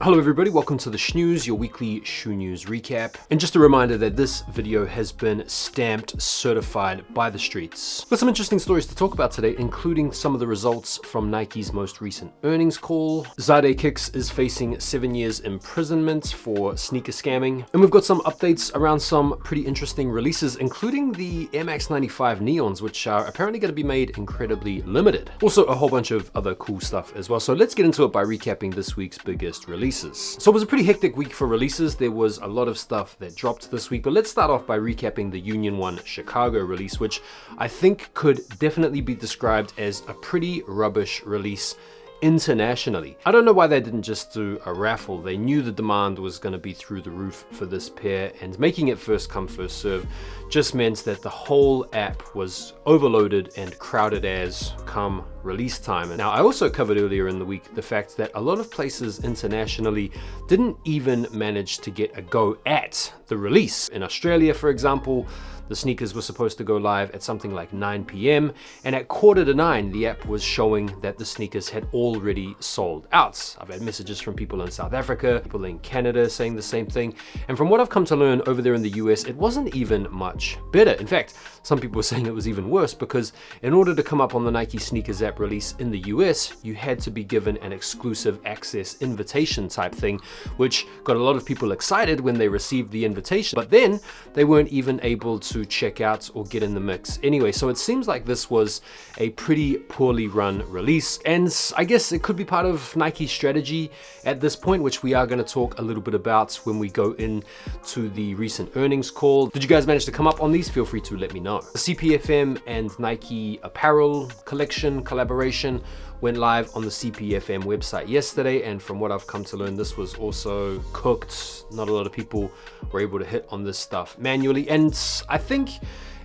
Hello everybody, welcome to the Schnews, your weekly shoe news recap. And just a reminder that this video has been stamped certified by the streets. Got some interesting stories to talk about today, including some of the results from Nike's most recent earnings call. Zadeh Kicks is facing 7 years imprisonment for sneaker scamming. And we've got some updates around some pretty interesting releases, including the Air Max 95 Neons, which are apparently going to be made incredibly limited. Also a whole bunch of other cool stuff as well. So let's get into it by recapping this week's biggest release. So it was a pretty hectic week for releases. There was a lot of stuff that dropped this week, but let's start off by recapping the Union 1 Chicago release, which I think could definitely be described as a pretty rubbish release internationally. I don't know why they didn't just do a raffle. They knew the demand was going to be through the roof for this pair, and making it first come first serve just meant that the whole app was overloaded and crowded as come release time. And now I also covered earlier in the week the fact that a lot of places internationally didn't even manage to get a go at the release. In Australia, for example, the sneakers were supposed to go live at something like 9 p.m. and at 8:45 the app was showing that the sneakers had already sold out. I've had messages from people in South Africa, people in Canada saying the same thing. And from what I've come to learn over there in the US, it wasn't even much better. In fact, some people were saying it was even worse because in order to come up on the Nike Sneakers app release in the US, you had to be given an exclusive access invitation type thing, which got a lot of people excited when they received the invitation, but then they weren't even able to check out or get in the mix anyway. So it seems like this was a pretty poorly run release, and I guess it could be part of Nike's strategy at this point, which we are going to talk a little bit about when we go into the recent earnings call. Did you guys manage to come up on these? Feel free to let me know. The CPFM and Nike apparel collection collaboration went live on the CPFM website yesterday, and from what I've come to learn, this was also cooked. Not a lot of people were able to hit on this stuff manually, and I think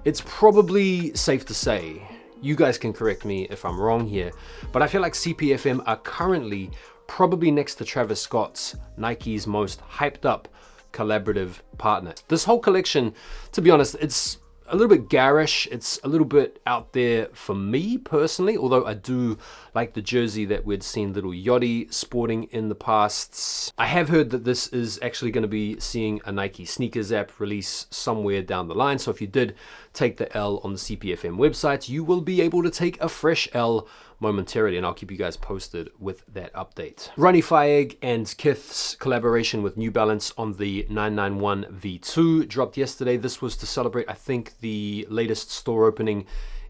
it's probably safe to say, you guys can correct me if I'm wrong here, but I feel like CPFM are currently probably next to Travis Scott's Nike's most hyped up collaborative partner. This whole collection, to be honest, it's a little bit garish. It's a little bit out there for me personally, although I do like the jersey that we'd seen Little Yachty sporting in the past. I have heard that this is actually going to be seeing a Nike Sneakers app release somewhere down the line. So if you did take the L on the CPFM website, you will be able to take a fresh L momentarily, and I'll keep you guys posted with that update. Ronnie Fieg and Kith's collaboration with New Balance on the 991 V2 dropped yesterday. This was to celebrate, I think, the latest store opening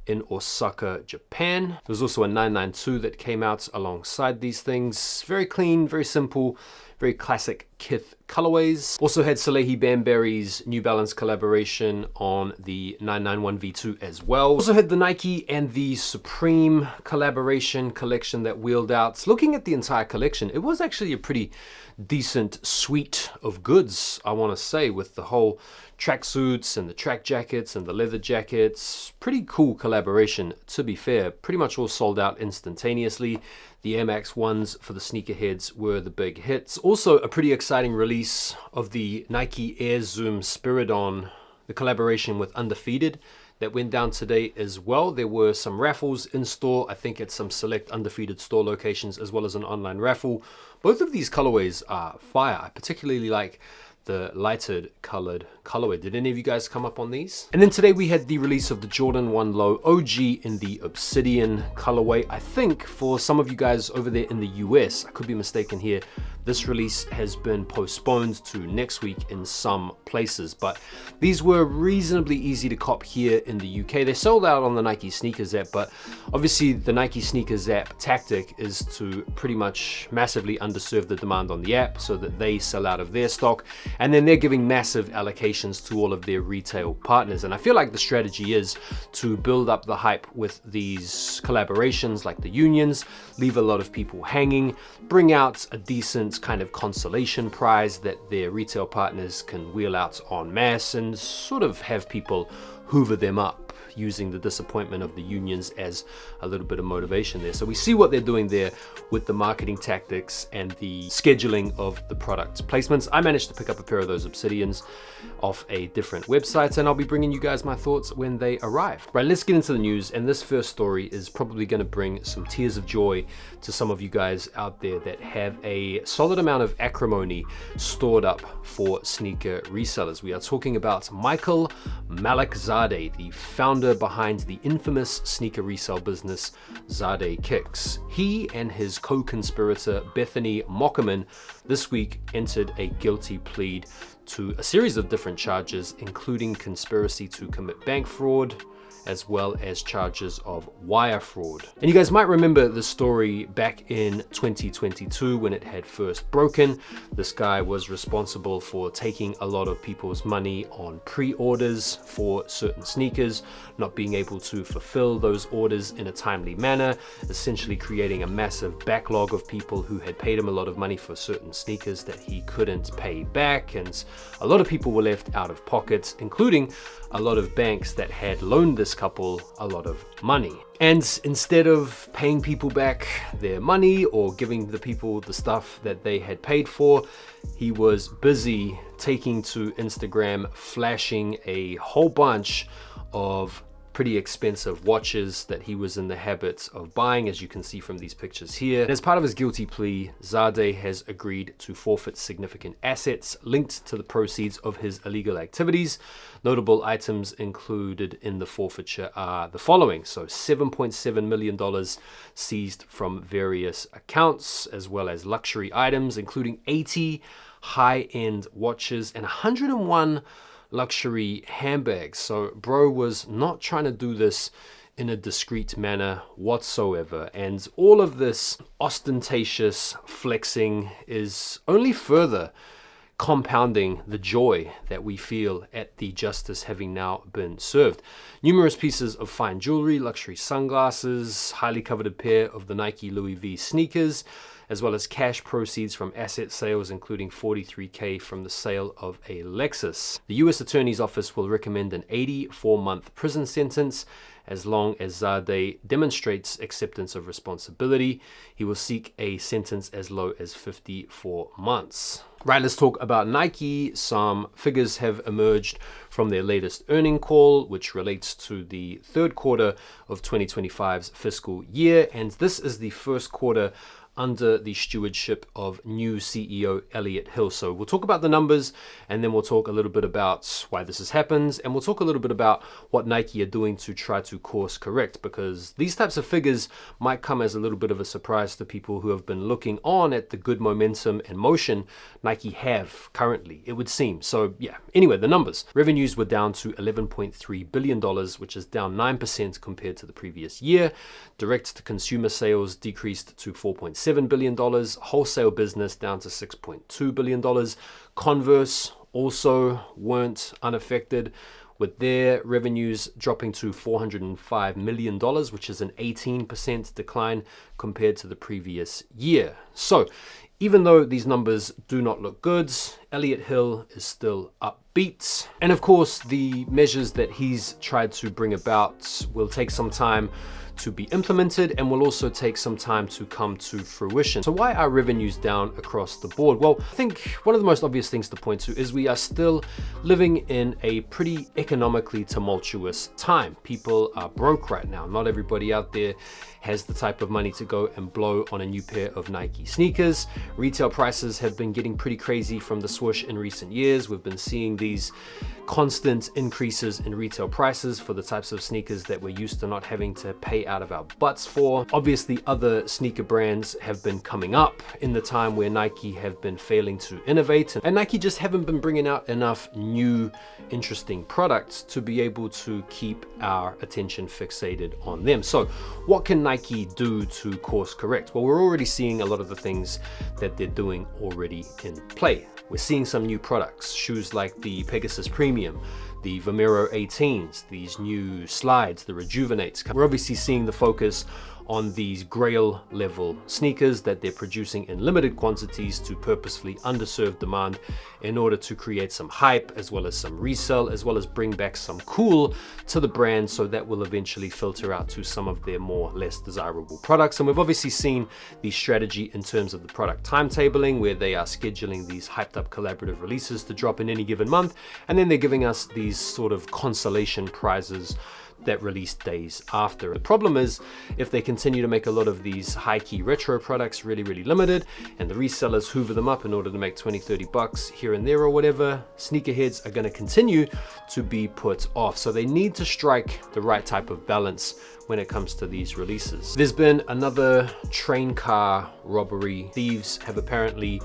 in Osaka, Japan. There was also a 992 that came out alongside these things. Very clean, very simple, very classic Kith colorways. Also had Salehi Bamberry's New Balance collaboration on the 991 V2 as well. Also had the Nike and the Supreme collaboration collection that wheeled out. Looking at the entire collection, it was actually a pretty decent suite of goods, I want to say, with the whole tracksuits and the track jackets and the leather jackets. Pretty cool collaboration, to be fair. Pretty much all sold out instantaneously. The Air Max 1s for the sneakerheads were the big hits. Also a pretty exciting release of the Nike Air Zoom Spiridon, the collaboration with Undefeated, that went down today as well. There were some raffles in store, I think at some select Undefeated store locations, as well as an online raffle. Both of these colorways are fire. I particularly like the lighted colored colorway. Did any of you guys come up on these? And then today we had the release of the Jordan 1 Low OG in the Obsidian colorway. I think for some of you guys over there in the US, I could be mistaken here, this release has been postponed to next week in some places, but these were reasonably easy to cop here in the UK. They sold out on the Nike Sneakers app, but obviously the Nike Sneakers app tactic is to pretty much massively underserve the demand on the app so that they sell out of their stock, and then they're giving massive allocations to all of their retail partners. And I feel like the strategy is to build up the hype with these collaborations like the Unions, leave a lot of people hanging, bring out a decent kind of consolation prize that their retail partners can wheel out en masse, and sort of have people hoover them up using the disappointment of the unions as a little bit of motivation there. So we see what they're doing there with the marketing tactics and the scheduling of the product placements. I managed to pick up a pair of those Obsidians off a different website, and I'll be bringing you guys my thoughts when they arrive. Right, let's get into the news, and this first story is probably going to bring some tears of joy to some of you guys out there that have a solid amount of acrimony stored up for sneaker resellers. We are talking about Michael Zadeh, the founder behind the infamous sneaker resale business Zadeh Kicks. He and his co-conspirator Bethany Mockerman this week entered a guilty plea to a series of different charges, including conspiracy to commit bank fraud, as well as charges of wire fraud. And you guys might remember the story back in 2022 when it had first broken. This guy was responsible for taking a lot of people's money on pre-orders for certain sneakers, not being able to fulfill those orders in a timely manner, essentially creating a massive backlog of people who had paid him a lot of money for certain sneakers that he couldn't pay back. And a lot of people were left out of pocket, including a lot of banks that had loaned this couple a lot of money. And instead of paying people back their money or giving the people the stuff that they had paid for, he was busy taking to Instagram, flashing a whole bunch of pretty expensive watches that he was in the habit of buying, as you can see from these pictures here. And as part of his guilty plea, Zadeh has agreed to forfeit significant assets linked to the proceeds of his illegal activities. Notable items included in the forfeiture are the following. So $7.7 million seized from various accounts, as well as luxury items, including 80 high-end watches and 101 luxury handbags. So bro was not trying to do this in a discreet manner whatsoever, and all of this ostentatious flexing is only further compounding the joy that we feel at the justice having now been served. Numerous pieces of fine jewelry, luxury sunglasses, highly coveted pair of the Nike Louis V sneakers, as well as cash proceeds from asset sales, including $43K from the sale of a Lexus. The U.S. Attorney's Office will recommend an 84-month prison sentence as long as Zadeh demonstrates acceptance of responsibility. He will seek a sentence as low as 54 months. Right, let's talk about Nike. Some figures have emerged from their latest earning call, which relates to the third quarter of 2025's fiscal year. And this is the first quarter under the stewardship of new CEO Elliot Hill. So we'll talk about the numbers, and then we'll talk a little bit about why this has happened, and we'll talk a little bit about what Nike are doing to try to course correct, because these types of figures might come as a little bit of a surprise to people who have been looking on at the good momentum and motion Nike have currently, it would seem. So yeah, anyway, the numbers. Revenues were down to $11.3 billion, which is down 9% compared to the previous year. Direct to consumer sales decreased to $4.7 billion. Wholesale business down to $6.2 billion. Converse also weren't unaffected, with their revenues dropping to $405 million, which is an 18% decline compared to the previous year. So even though these numbers do not look good, Elliot Hill is still upbeat. And of course, the measures that he's tried to bring about will take some time to be implemented and will also take some time to come to fruition. So why are revenues down across the board? Well, I think one of the most obvious things to point to is we are still living in a pretty economically tumultuous time. People are broke right now. Not everybody out there has the type of money to go and blow on a new pair of Nike sneakers. Retail prices have been getting pretty crazy from the swoosh in recent years. We've been seeing these constant increases in retail prices for the types of sneakers that we're used to not having to pay out of our butts for. Obviously, other sneaker brands have been coming up in the time where Nike have been failing to innovate, and Nike just haven't been bringing out enough new, interesting products to be able to keep our attention fixated on them. So what can Nike do to course correct? Well, we're already seeing a lot of the things that they're doing already in play. We're seeing some new products, shoes like the Pegasus Premium, the Vomero 18s, these new slides, the Rejuvenates. We're obviously seeing the focus on these grail level sneakers that they're producing in limited quantities to purposefully underserve demand in order to create some hype, as well as some resell, as well as bring back some cool to the brand, so that will eventually filter out to some of their more less desirable products. And we've obviously seen the strategy in terms of the product timetabling, where they are scheduling these hyped up collaborative releases to drop in any given month, and then they're giving us these sort of consolation prizes that release days after. The problem is, if they continue to make a lot of these high key retro products really limited, and the resellers hoover them up in order to make 20-30 bucks here and there or whatever, sneakerheads are going to continue to be put off. So they need to strike the right type of balance when it comes to these releases. There's been another train car robbery. Thieves have apparently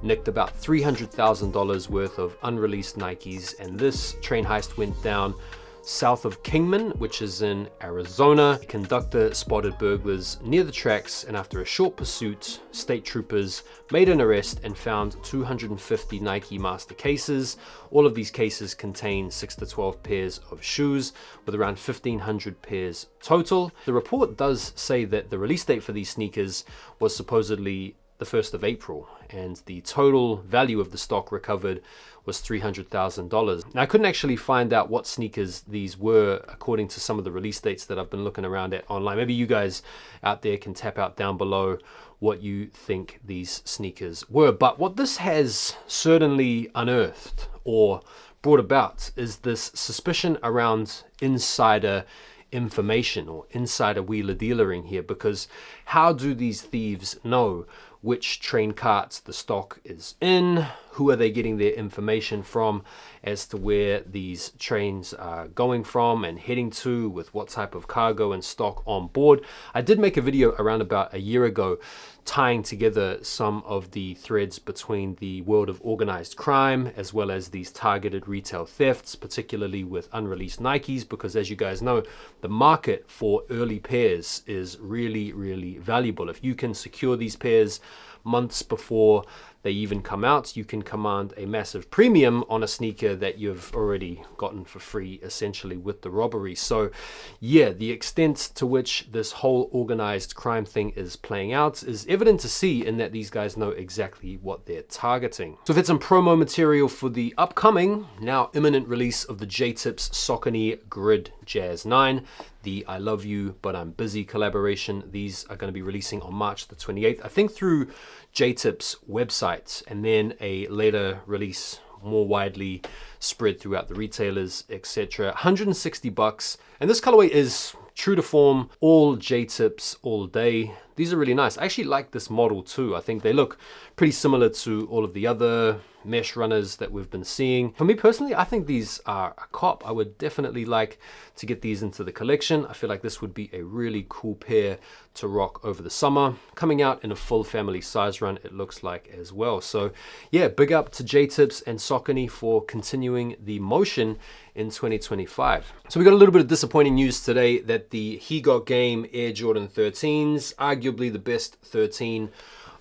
nicked about $300,000 worth of unreleased Nikes, and this train heist went down south of Kingman, which is in Arizona. The conductor spotted burglars near the tracks, and after a short pursuit, state troopers made an arrest and found 250 Nike Master cases. All of these cases contain 6 to 12 pairs of shoes, with around 1,500 pairs total. The report does say that the release date for these sneakers was supposedly the 1st of April, and the total value of the stock recovered was $300,000. Now, I couldn't actually find out what sneakers these were according to some of the release dates that I've been looking around at online. Maybe you guys out there can tap out down below what you think these sneakers were. But what this has certainly unearthed or brought about is this suspicion around insider information or insider wheeler dealering here, because how do these thieves know which train carts the stock is in? Who are they getting their information from as to where these trains are going from and heading to, with what type of cargo and stock on board? I did make a video around about a year ago tying together some of the threads between the world of organized crime as well as these targeted retail thefts, particularly with unreleased Nikes, because as you guys know, the market for early pairs is really valuable. If you can secure these pairs months before they even come out, you can command a massive premium on a sneaker that you've already gotten for free, essentially, with the robbery. So yeah, the extent to which this whole organized crime thing is playing out is evident to see in that these guys know exactly what they're targeting. So if it's some promo material for the upcoming, now imminent release of the J-Tips Saucony Grid Jazz 9, the I Love You But I'm Busy collaboration. These are going to be releasing on March the 28th, I think, through J-Tips website, and then a later release more widely spread throughout the retailers, etc. 160 bucks, and this colorway is true to form, all J-Tips all day. These are really nice. I actually like this model too. I think they look pretty similar to all of the other mesh runners that we've been seeing. For me personally, I think these are a cop. I would definitely like to get these into the collection. I feel like this would be a really cool pair to rock over the summer. Coming out in a full family size run, it looks like, as well. So yeah, big up to J-Tips and Saucony for continuing the motion in 2025. So we got a little bit of disappointing news today that the He Got Game Air Jordan 13s, arguably the best 13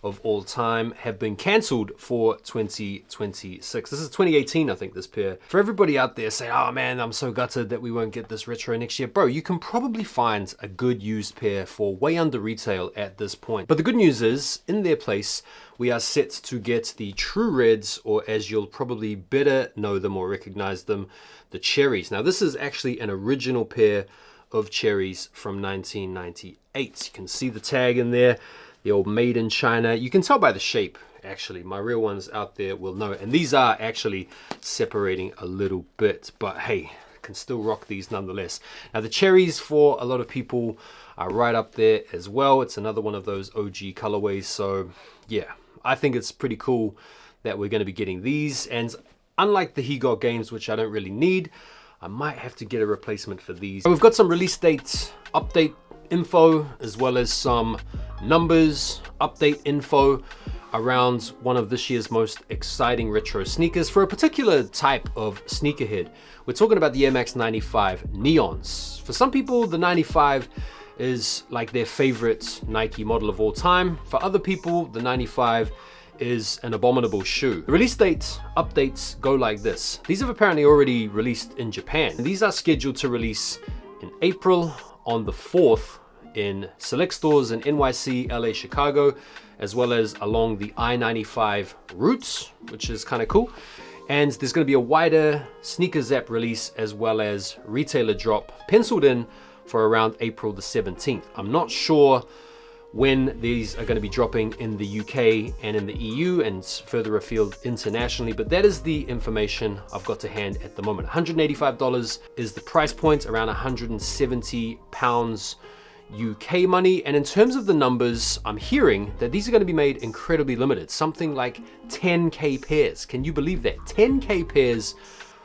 of all time, have been cancelled for 2026. This is 2018, I think, this pair. For everybody out there saying, oh man, I'm so gutted that we won't get this retro next year. Bro, you can probably find a good used pair for way under retail at this point. But the good news is, in their place, we are set to get the True Reds, or as you'll probably better know them or recognize them, the Cherries. Now, this is actually an original pair of Cherries from 1998. You can see the tag in there. The old made in China. You can tell by the shape, actually. My real ones out there will know. And these are actually separating a little bit, but hey, can still rock these nonetheless. Now the Cherries, for a lot of people, are right up there as well. It's another one of those OG colorways. So yeah, I think it's pretty cool that we're going to be getting these. And unlike the He Got Games, which I don't really need, I might have to get a replacement for these. We've got some release date update info, as well as some numbers update info around one of this year's most exciting retro sneakers for a particular type of sneakerhead. We're talking about the Air Max 95 Neons. For some people, the 95 is like their favorite Nike model of all time. For other people, the 95 is an abominable shoe. The release date updates go like this. These have apparently already released in Japan. These are scheduled to release in April on the 4th in select stores in NYC, LA, Chicago, as well as along the I-95 routes, which is kind of cool. And there's going to be a wider Sneaker Zap release as well as retailer drop penciled in for around April the 17th. I'm not sure when these are going to be dropping in the UK and in the EU and further afield internationally, but that is the information I've got to hand at the moment. $185 is the price point, around 170 pounds UK money. And in terms of the numbers, I'm hearing that these are going to be made incredibly limited, something like 10k pairs. Can you believe that? 10k pairs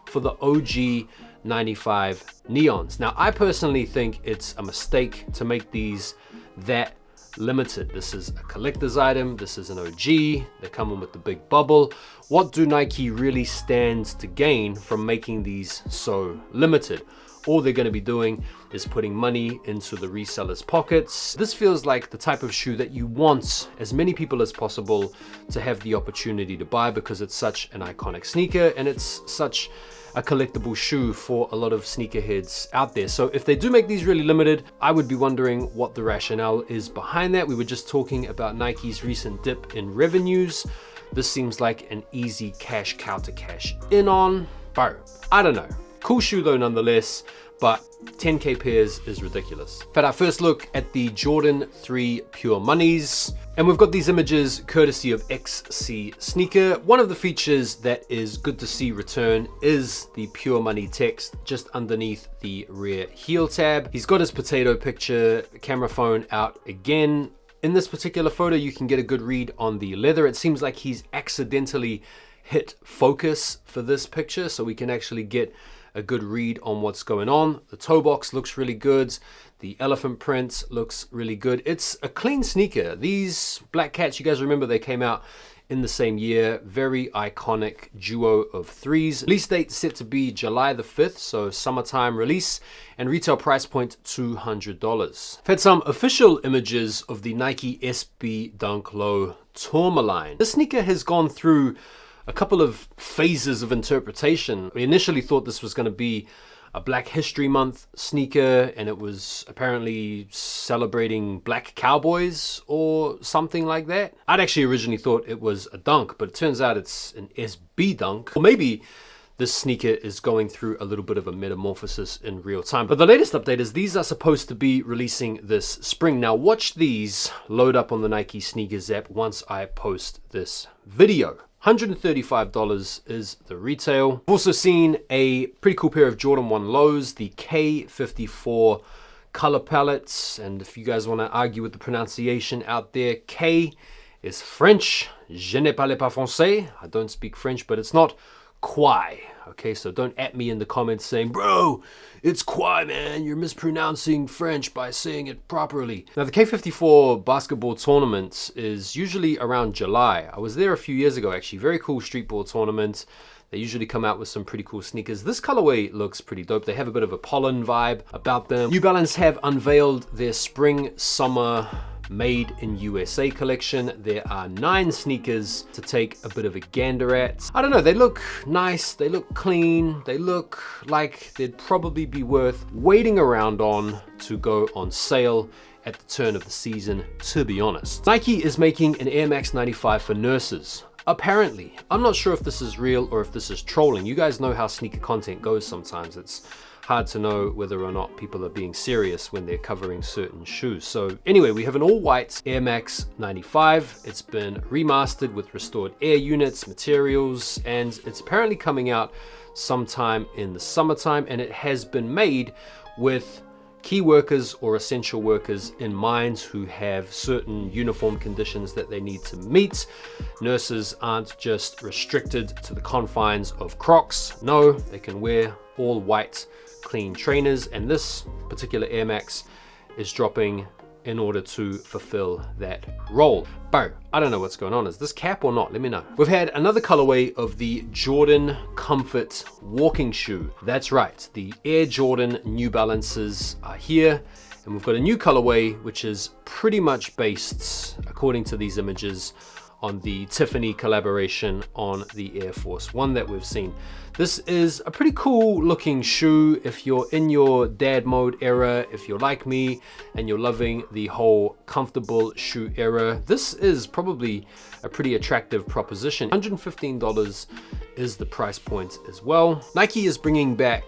for the OG 95 neons. Now, I personally think it's a mistake to make these that limited. This is a collector's item. This is an OG. They're coming with the big bubble. What do Nike really stand to gain from making these so limited? All they're going to be doing is putting money into the resellers' pockets. This feels like the type of shoe that you want as many people as possible to have the opportunity to buy, because it's such an iconic sneaker and it's such a collectible shoe for a lot of sneakerheads out there. So if they do make these really limited, I would be wondering what the rationale is behind that. We were just talking about Nike's recent dip in revenues. This seems like an easy cash cow to cash in on. Bro, I don't know. Cool shoe though nonetheless, but 10k pairs is ridiculous. But our first look at the Jordan 3 Pure Moneys. And we've got these images courtesy of XC Sneaker. One of the features that is good to see return is the Pure Money text just underneath the rear heel tab. He's got his potato picture, camera phone out again. In this particular photo, you can get a good read on the leather. It seems like he's accidentally hit focus for this picture, so we can actually get a good read on what's going on. The toe box looks really good. The elephant print looks really good. It's a clean sneaker. These Black Cats, you guys remember they came out in the same year. Very iconic duo of threes. Release date set to be July the 5th, so summertime release, and retail price point $200. I've had some official images of the Nike SB Dunk Low Tourmaline. This sneaker has gone through a couple of phases of interpretation. We initially thought this was going to be a Black History Month sneaker, and it was apparently celebrating black cowboys or something like that. I'd actually originally thought it was a dunk, but it turns out it's an SB Dunk. Or maybe this sneaker is going through a little bit of a metamorphosis in real time. But the latest update is these are supposed to be releasing this spring. Now watch these load up on the Nike Sneakers app once I post this video. $135 is the retail. I've also seen a pretty cool pair of Jordan 1 lows, the K54 color palettes. And if you guys want to argue with the pronunciation out there, K is French. Je ne parle pas français. I don't speak French, but it's not quai. Okay, so don't at me in the comments saying, bro, it's quai, man. You're mispronouncing French by saying it properly. Now, the K54 basketball tournament is usually around July. I was there a few years ago, actually. Very cool street ball tournament. They usually come out with some pretty cool sneakers. This colorway looks pretty dope. They have a bit of a pollen vibe about them. New Balance have unveiled their spring summer Made in USA collection. There are 9 sneakers to take a bit of a gander at. I don't know, they look nice, they look clean, they look like they'd probably be worth waiting around on to go on sale at the turn of the season, to be honest. Nike is making an Air Max 95 for nurses. Apparently. I'm not sure if this is real or if this is trolling. You guys know how sneaker content goes sometimes. It's hard to know whether or not people are being serious when they're covering certain shoes. So anyway, we have an all-white Air Max 95. It's been remastered with restored air units, materials, and it's apparently coming out sometime in the summertime, and it has been made with key workers or essential workers in mind who have certain uniform conditions that they need to meet. Nurses aren't just restricted to the confines of Crocs. No, they can wear all white clean trainers, and this particular Air Max is dropping in order to fulfill that role. Bro, I don't know what's going on. Is this cap or not? Let me know. We've had another colorway of the Jordan Comfort walking shoe. That's right, the Air Jordan New Balances are here, and we've got a new colorway which is pretty much based, according to these images, on the Tiffany collaboration on the Air Force One that we've seen. This is a pretty cool looking shoe if you're in your dad mode era, if you're like me and you're loving the whole comfortable shoe era. This is probably a pretty attractive proposition. $115 is the price point as well. Nike is bringing back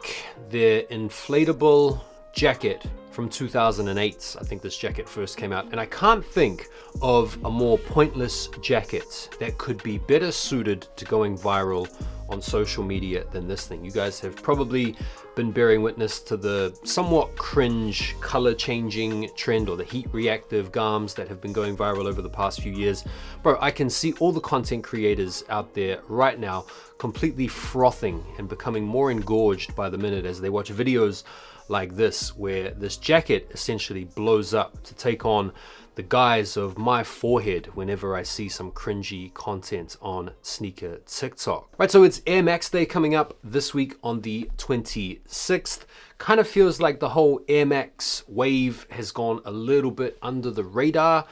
their inflatable jacket from 2008. I think this jacket first came out, and I can't think of a more pointless jacket that could be better suited to going viral on social media than this thing. You guys have probably been bearing witness to the somewhat cringe color changing trend, or the heat reactive garms that have been going viral over the past few years. Bro, I can see all the content creators out there right now completely frothing and becoming more engorged by the minute as they watch videos like this, where this jacket essentially blows up to take on the guise of my forehead whenever I see some cringy content on sneaker TikTok. Right, so it's Air Max Day coming up this week on the 26th. Kind of feels like the whole Air Max wave has gone a little bit under the radar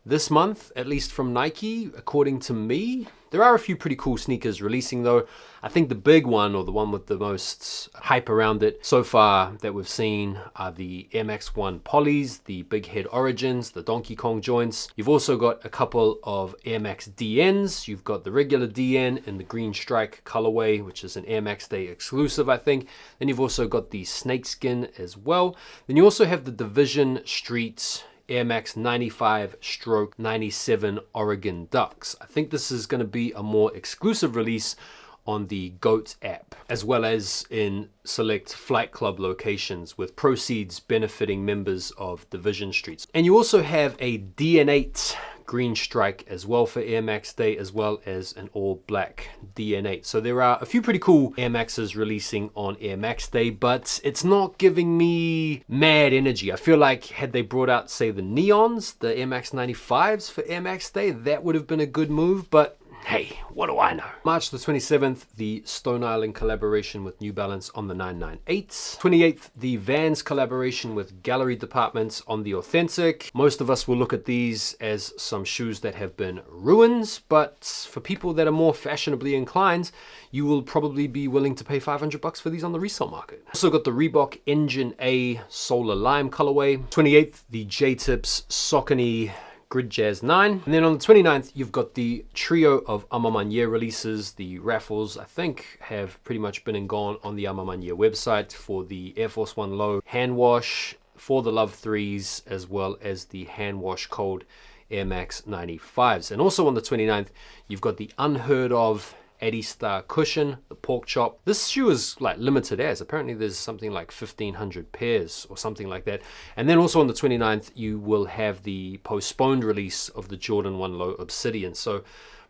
this month, at least from Nike, according to me. There are a few pretty cool sneakers releasing though. I think the big one, or the one with the most hype around it so far that we've seen, are the Air Max 1 Polys, the Big Head Origins, the Donkey Kong joints. You've also got a couple of Air Max DNs. You've got the regular DN in the green strike colorway, which is an Air Max Day exclusive, I think. Then you've also got the snakeskin as well. Then you also have the Division Street Air Max 95/97 Oregon Ducks. I think this is going to be a more exclusive release on the GOAT app, as well as in select Flight Club locations, with proceeds benefiting members of Division Streets. And you also have a DN8 green strike as well for Air Max Day, as well as an all black DN8. So there are a few pretty cool Air Maxes releasing on Air Max Day, but it's not giving me mad energy. I feel like had they brought out, say, the neons, the Air Max 95s for Air Max Day, that would have been a good move, but hey, what do I know? March the 27th, the Stone Island collaboration with New Balance on the 998s. 28th, the Vans collaboration with Gallery Departments on the Authentic. Most of us will look at these as some shoes that have been ruins, but for people that are more fashionably inclined, you will probably be willing to pay $500 for these on the resale market. Also got the Reebok Engine A Solar Lime colorway. 28th, the J-Tips Saucony Grid Jazz 9. And then on the 29th, you've got the trio of A Ma Maniére releases. The raffles, I think, have pretty much been and gone on the A Ma Maniére website for the Air Force One Low hand wash, for the Love 3s, as well as the hand wash cold Air Max 95s. And also on the 29th, you've got the unheard of Eddie Star cushion, the pork chop. This shoe is like limited as. Apparently there's something like 1,500 pairs or something like that. And then also on the 29th, you will have the postponed release of the Jordan 1 Low Obsidian. So,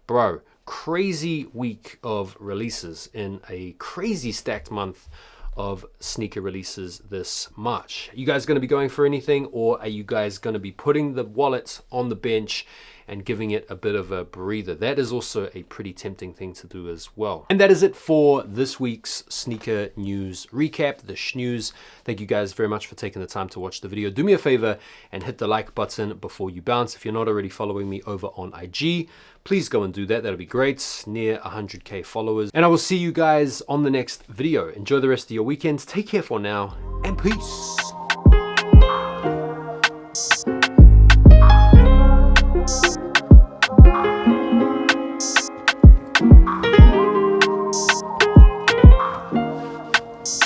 bro, crazy week of releases in a crazy stacked month of sneaker releases this March. Are you guys going to be going for anything, or are you guys going to be putting the wallet on the bench and giving it a bit of a breather? That is also a pretty tempting thing to do as well. And that is it for this week's sneaker news recap, the schnews. Thank you guys very much for taking the time to watch the video. Do me a favor and hit the like button before you bounce. If you're not already following me over on IG, please go and do that. That'll be great. Near 100K followers. And I will see you guys on the next video. Enjoy the rest of your weekend. Take care for now, and peace.